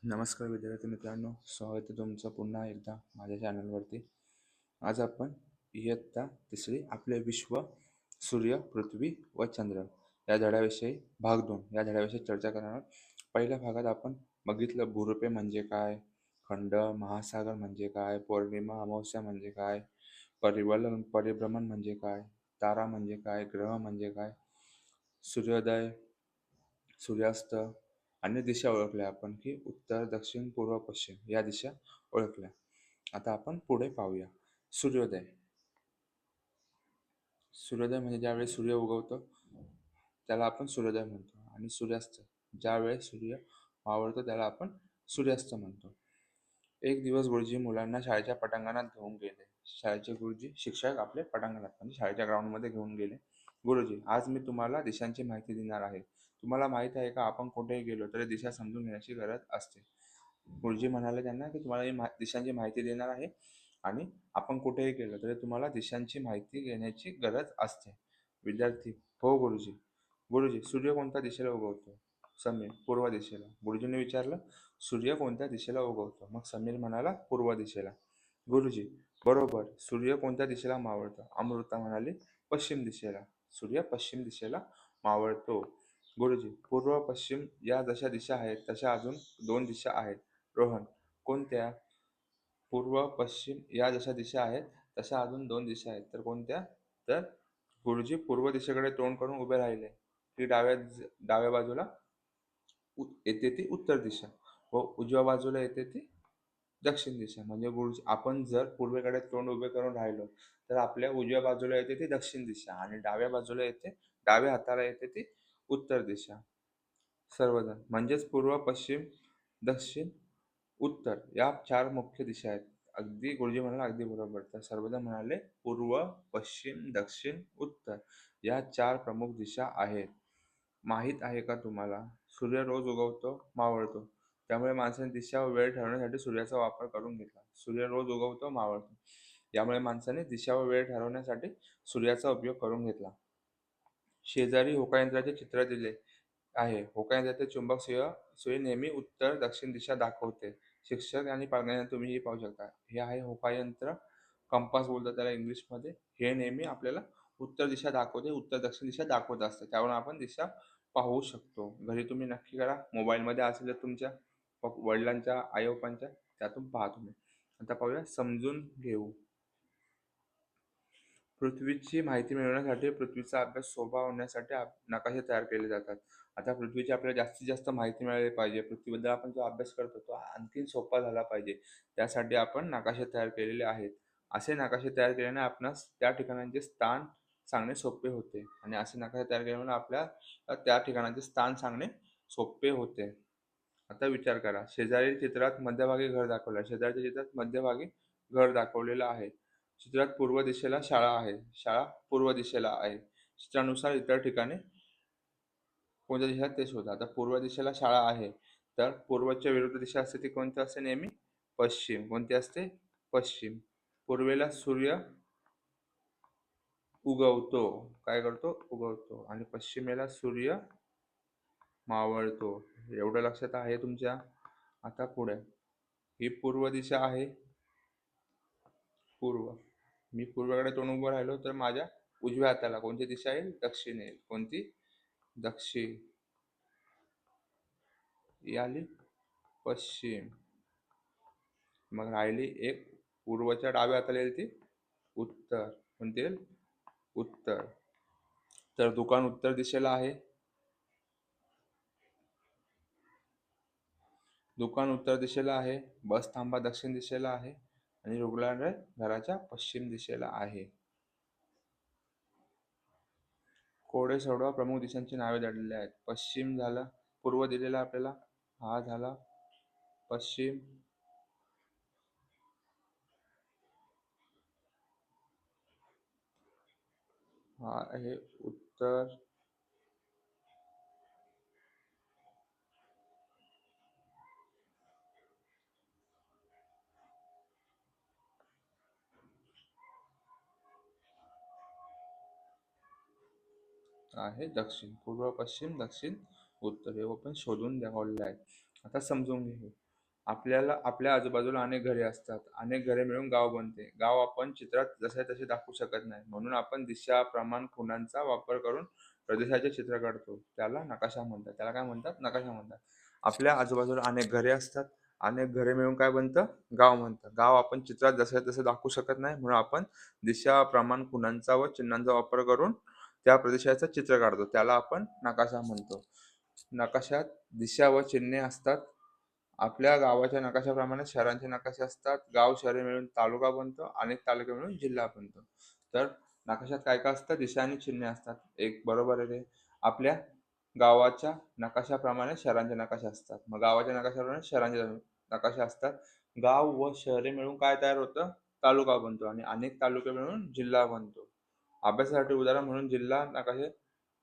नमस्कार विद्यार्थी मित्रांनो, स्वागत आहे तुमचं पुन्हा एकदा माझ्या चॅनलवरती. आज आपण इयत्ता तिसरी आपले विश्व, सूर्य, पृथ्वी व चंद्र या धड्याविषयी भाग 2 या धड्याविषयी चर्चा करणार आहोत. पहिल्या भागात आपण बघितलं भूरूपे म्हणजे काय, खंड, महासागर म्हणजे काय, पौर्णिमा, अमावस्या म्हणजे काय, परिभ्रमण म्हणजे काय, तारा म्हणजे काय, ग्रह म्हणजे काय, सूर्योदय, सूर्यास्त आणि दिशा ओळखल्या आपण की उत्तर, दक्षिण, पूर्व, पश्चिम या दिशा ओळखल्या. आता आपण पुढे पाहूया. सूर्योदय. सूर्योदय म्हणजे ज्यावेळेस सूर्य उगवतो त्याला आपण सूर्योदय म्हणतो, आणि सूर्यास्त ज्यावेळेस सूर्य मावळतो त्याला आपण सूर्यास्त म्हणतो. एक दिवस गुरुजी मुलांना शाळेच्या पटांगणात घेऊन गेले. शाळेचे गुरुजी शिक्षक आपले पटांगणात म्हणजे शाळेच्या ग्राउंडमध्ये घेऊन गेले. गुरुजी, आज मी तुम्हाला दिशांची माहिती देणार आहे. तुम्हाला माहित आहे का, आपण कुठेही गेलो तरी दिशा समजून घेण्याची गरज असते. गुरुजी म्हणाले त्यांना की तुम्हाला दिशांची माहिती देणार आहे, आणि आपण कुठेही गेलो तरी तुम्हाला दिशांची माहिती घेण्याची गरज असते. विद्यार्थी: हो गुरुजी. गुरुजी, सूर्य कोणत्या दिशेला उगवतो? समीर: पूर्व दिशेला. गुरुजींनी विचारलं, सूर्य कोणत्या दिशेला उगवतो? मग समीर म्हणाला, पूर्व दिशेला. गुरुजी: बरोबर. सूर्य कोणत्या दिशेला मावळतो? अमृता म्हणाली, पश्चिम दिशेला. सूर्य पश्चिम दिशेला मावळतो. गुरुजी: पूर्व पश्चिम या जशा दिशा आहेत तशा अजून 2 दिशा आहेत. रोहन: कोणत्या? पूर्व पश्चिम या जशा दिशा आहेत तशा अजून 2 दिशा आहेत. तर कोणत्या? तर गुरुजी पूर्व दिशेकडे तोंड करून उभे राहिले की डाव्या बाजूला येते ती उत्तर दिशा, व उजव्या बाजूला येते ती दक्षिण दिशा. म्हणजे गुरुजी, आपण जर पूर्वेकडे तोंड उभे करून राहिलो तर आपल्या उजव्या बाजूला येते ती दक्षिण दिशा, आणि डाव्या बाजूला येते, डाव्या हाताला येते ती उत्तर दिशा. सर्वजण म्हणजेच पूर्व, पश्चिम, दक्षिण, उत्तर या 4 मुख्य दिशा आहेत. अगदी गुरुजी म्हणाले, अगदी बरोबर. तर सर्वजण म्हणाले, पूर्व, पश्चिम, दक्षिण, उत्तर या 4 प्रमुख दिशा आहेत. माहीत आहे का तुम्हाला, सूर्य रोज उगवतो, मावळतो. त्यामुळे माणसाने दिशा व वेळ ठरवण्यासाठी सूर्याचा वापर करून घेतला. सूर्य रोज उगवतो, मावळतो. यामुळे माणसाने दिशा व वेळ ठरवण्यासाठी सूर्याचा उपयोग करून घेतला. शेजारी होकायंत्राचे चित्र दिले आहे. होकायंत्राचे चुंबक सुई नेहमी उत्तर दक्षिण दिशा दाखवते. शिक्षक आणि पालकांना तुम्ही हे पाहू शकता. हे आहे होकायंत्र, कंपास बोलतात त्याला इंग्लिशमध्ये. हे नेहमी आपल्याला उत्तर दिशा दाखवते, उत्तर दक्षिण दिशा दाखवत असते. त्यावरून आपण दिशा पाहू शकतो. घरी तुम्ही नक्की करा. मोबाईलमध्ये असेल तर तुमच्या वडिलांच्या, आई-बापांच्या, त्यातून पहा तुम्ही. आता पाहूया, समजून घेऊ. पृथ्वीची माहिती मिळवण्यासाठी पृथ्वीचा अभ्यास सोपा होण्यासाठी नकाशे तयार केले जातात. आता पृथ्वीची आपल्याला जास्तीत जास्त माहिती मिळाली पाहिजे, पृथ्वीबद्दल आपण जो अभ्यास करतो तो आणखीन सोपा झाला पाहिजे, त्यासाठी आपण नकाशे तयार केलेले आहेत. असे नकाशे तयार केल्याने आपणास त्या ठिकाणांचे स्थान सांगणे सोपे होते, आणि असे नकाशे तयार केल्यामुळे आपल्याला त्या ठिकाणांचे स्थान सांगणे सोपे होते. आता विचार करा, शेजारील चित्रात मध्यभागी घर दाखवलं आहे. शेजारच्या चित्रात मध्यभागी घर दाखवलेलं आहे. चित्रात पूर्व दिशेला शाळा आहे. शाळा पूर्व दिशेला आहे. चित्रानुसार इतर ठिकाणी कोणत्या दिशेला ते शोधा. आता पूर्व दिशेला शाळा आहे, तर पूर्वच्या विरुद्ध दिशा असते ती कोणती असते? नेहमी पश्चिम. कोणती असते? पश्चिम. पूर्वेला सूर्य उगवतो. काय करतो? उगवतो. आणि पश्चिमेला सूर्य मावळतो. एवढं लक्षात आहे तुमच्या? आता पुढे, ही पूर्व दिशा आहे. पूर्व. मी पूर्वेकडे तोंड उभं राहिलो तर माझ्या उजव्या हाताला कोणती दिशा येईल? दक्षिण येईल. कोणती? दक्षिण. ही आली पश्चिम. मग राहिली एक, पूर्वच्या डाव्या हाताला येईल ती उत्तर. कोणती येईल? उत्तर. तर दुकान उत्तर दिशेला आहे. दुकान उत्तर दिशेला आहे. बस थांबा दक्षिण दिशेला आहे, आणि रुग्णालय घराच्या पश्चिम दिशेला आहे. कोडे सोडवा. प्रमुख दिशांची नावे दडलेली आहेत. पश्चिम झालं, पूर्व दिलेला आपल्याला, हा झाला पश्चिम. हा आहे उत्तर. आहे दक्षिण. पूर्व, पश्चिम, दक्षिण, उत्तर हे आपण शोधून दाखवलेले आहे. आता समजून घेऊ. आपल्याला आपल्या आजूबाजूला अनेक घरे असतात. अनेक घरे मिळून गाव बनते. गाव आपण चित्रात जसे तसे दाखवू शकत नाही. म्हणून आपण दिशा, प्रमाण, खुणांचा वापर करून प्रदेशाचे चित्र काढतो. त्याला नकाशा म्हणतात. त्याला काय म्हणतात? नकाशा म्हणतात. आपल्या आजूबाजूला अनेक घरे असतात. अनेक घरे मिळून काय बनतं? गाव बनतं. गाव आपण चित्रात जसे तसे दाखवू शकत नाही. म्हणून आपण दिशा, प्रमाण, खुणांचा व चिन्हांचा वापर करून त्या प्रदेशाचं चित्र काढतो. त्याला आपण नकाशा म्हणतो. नकाशात दिशा व चिन्हे असतात. आपल्या गावाच्या नकाशाप्रमाणे शहरांचे नकाशे असतात. गाव, शहरे मिळून तालुका बनतो. अनेक तालुके मिळून जिल्हा बनतो. तर नकाशात काय काय असतं? दिशा आणि चिन्हे असतात. एक बरोबर आहे ते. आपल्या गावाच्या नकाशाप्रमाणे शहरांचे नकाशे असतात. मग गावाच्या नकाशाप्रमाणे शहरांचे नकाशे असतात. गाव व शहरे मिळून काय तयार होतं? तालुका बनतो आणि अनेक तालुके मिळून जिल्हा बनतो. अभ्यासासाठी उदाहरण म्हणून जिल्हा नकाशे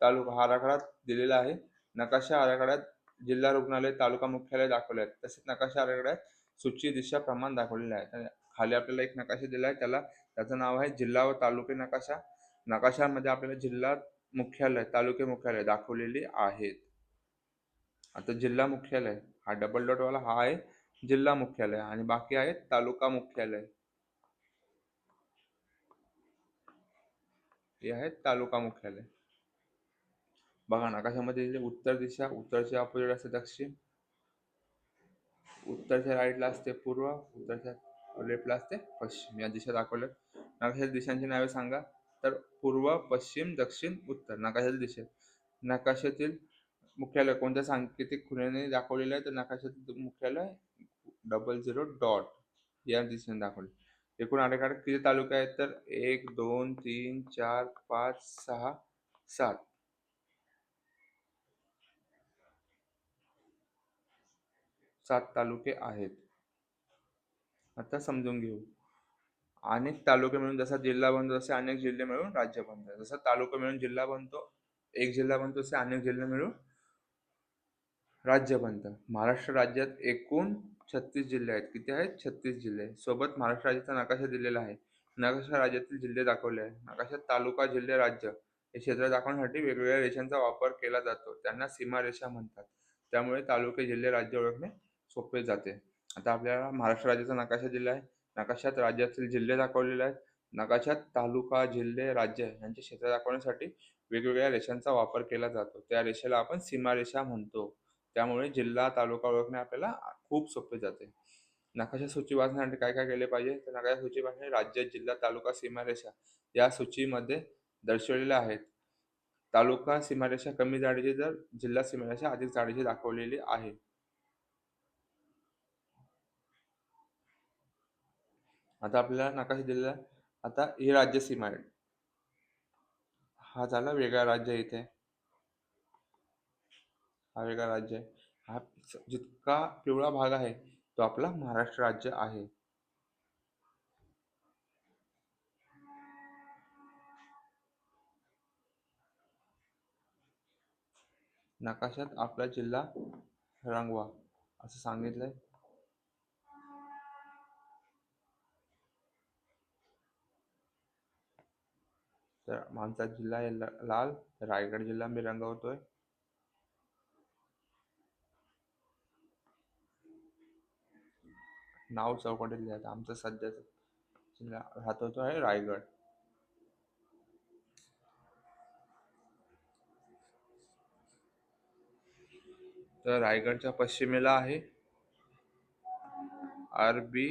तालुका हा आराखडा दिलेला आहे. नकाशा आराखड्यात जिल्हा रुग्णालय, तालुका मुख्यालय दाखवले आहेत. तसेच नकाशा आराखड्यात सूची, दिशा, प्रमाण दाखवलेले आहे. तर खाली आपल्याला एक नकाशा दिला आहे, त्याचं नाव आहे जिल्हा व तालुके नकाशा. नकाशामध्ये आपल्याला जिल्हा मुख्यालय, तालुके मुख्यालय दाखवलेली आहेत. आता जिल्हा मुख्यालय हा डबल डॉट वाला हा आहे जिल्हा मुख्यालय आणि बाकी आहे तालुका मुख्यालय. हे आहे तालुका मुख्यालय. बघा नकाशामध्ये दिलेली उत्तर दिशा, उत्तरच्या अपोजिट असते दक्षिण, उत्तरच्या राईटला असते पूर्व, उत्तरच्या लेफ्टला असते पश्चिम. या दिशा दाखवल्या. नकाशातील दिशांची नावे सांगा. तर पूर्व, पश्चिम, दक्षिण, उत्तर नकाशातील दिशा. नकाशातील मुख्यालय कोणत्या सांकेतिक खुणेने दाखवलेलं आहे? तर नकाशातील मुख्यालय 00 या दिशेने दाखवले. एकूण आराखड्यात किती तालुके आहेत? तर 1, 2, 3, 4, 5, 6, 7. 7 तालुके आहेत. आता समजून घेऊ. अनेक तालुके मिळून जसा जिल्हा बनतो तसे अनेक जिल्हे मिळून राज्य बनतात. जसं तालुका मिळून जिल्हा बनतो, एक जिल्हा बनतो, तसे अनेक जिल्हे मिळून राज्य बनतं. महाराष्ट्र राज्यात एकूण 36 जिल्हे आहेत. किती आहेत? 36 जिल्हे. सोबत महाराष्ट्र राज्याचा नकाशा दिलेला आहे. नकाशा राज्यातील जिल्हे दाखवले आहे. नकाशात तालुका, जिल्हे, राज्य हे क्षेत्र दाखवण्यासाठी वेगवेगळ्या रेषांचा वापर केला जातो. त्यांना सीमारेषा म्हणतात. त्यामुळे तालुके, जिल्हे, राज्य ओळखणे सोपे जाते. आता आपल्याला महाराष्ट्र राज्याचा नकाशा दिला आहे. नकाशात राज्यातील जिल्हे दाखवलेले आहेत. नकाशात तालुका, जिल्हे, राज्य यांचे क्षेत्र दाखवण्यासाठी वेगवेगळ्या रेषांचा वापर केला जातो. त्या रेषेला आपण सीमारेषा म्हणतो. त्यामुळे जिल्हा, तालुका ओळखणे आपल्याला खूप सोपे जाते. नकाशा सूची वाचण्यासाठी काय काय केले पाहिजे? तर नकाशा सूची वाचण्यासाठी राज्य, जिल्हा, तालुका, सीमारेषा या सूचीमध्ये दर्शवलेल्या आहेत. तालुका सीमारेषा कमी जाडीची तर जिल्हा सीमारेषा अधिक जाडीची दाखवलेली आहे. आता आपल्याला नकाशा दिलेला आहे. आता ही राज्य सीमा आहे. हा झाला वेगळा राज्य इथे. हा वेगळा राज्य आहे. हा जितका पिवळा भाग आहे तो आपला महाराष्ट्र राज्य आहे. नकाशात आपला जिल्हा रंगवा असं सांगितलंय. तर आमचा जिल्हा आहे लाल. रायगड जिल्हा मी रंगवतोय. नाव चौकटीत लिहायचं. आमचं सध्याचं जिल्हा राहतो तो आहे रायगड. तर रायगडच्या पश्चिमेला आहे अरबी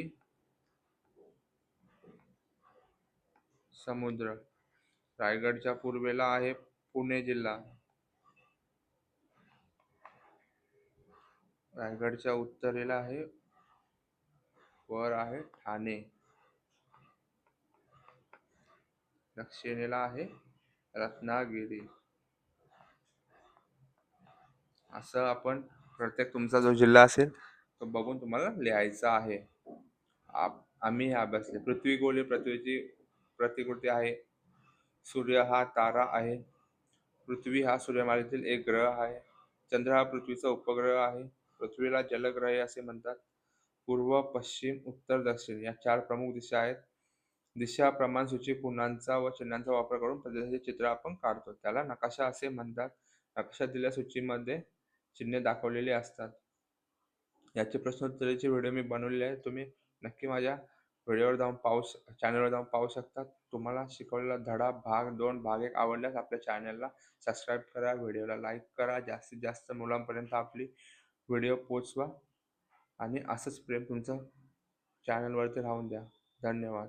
समुद्र. रायगडच्या पूर्वेला आहे पुणे जिल्हा. रायगडच्या उत्तरेला आहे वर आहे ठाणे. दक्षिणेला आहे रत्नागिरी. असं आपण प्रत्येक तुमचा जो जिल्हा असेल तो बघून तुम्हाला लिहायचा आहे. आम्ही हे अभ्यासले. पृथ्वी गोल आहे, पृथ्वीची प्रतिकृती आहे. सूर्य हा तारा आहे. पृथ्वी हा सूर्यमालेतील एक ग्रह आहे. चंद्र हा पृथ्वीचा उपग्रह आहे. पृथ्वीला जलग्रह असे म्हणतात. पूर्व, पश्चिम, उत्तर, दक्षिण या 4 प्रमुख दिशा आहेत. दिशा, प्रमाण, सूची, खुणांचा व चिन्हांचा वापर करून प्रदेशाचे चित्र आपण काढतो. त्याला नकाशा असे म्हणतात. नकाशात दिलेल्या सूचीमध्ये चिन्हे दाखवलेली असतात. याचे प्रश्नोत्तराचे व्हिडिओ मी बनवलेले आहे. तुम्ही नक्की माझ्या व्हिडिओवर जाऊन चॅनलवर जाऊन पाहू शकता. तुम्हाला शिकवलेला धडा भाग 2, भाग 1 आवडल्यास आपल्या चॅनलला सबस्क्राईब करा, व्हिडिओला लाईक करा, जास्तीत जास्त मुलांपर्यंत आपली व्हिडिओ पोहोचवा आणि असंच प्रेम तुमचं चॅनलवरती राहून द्या. धन्यवाद.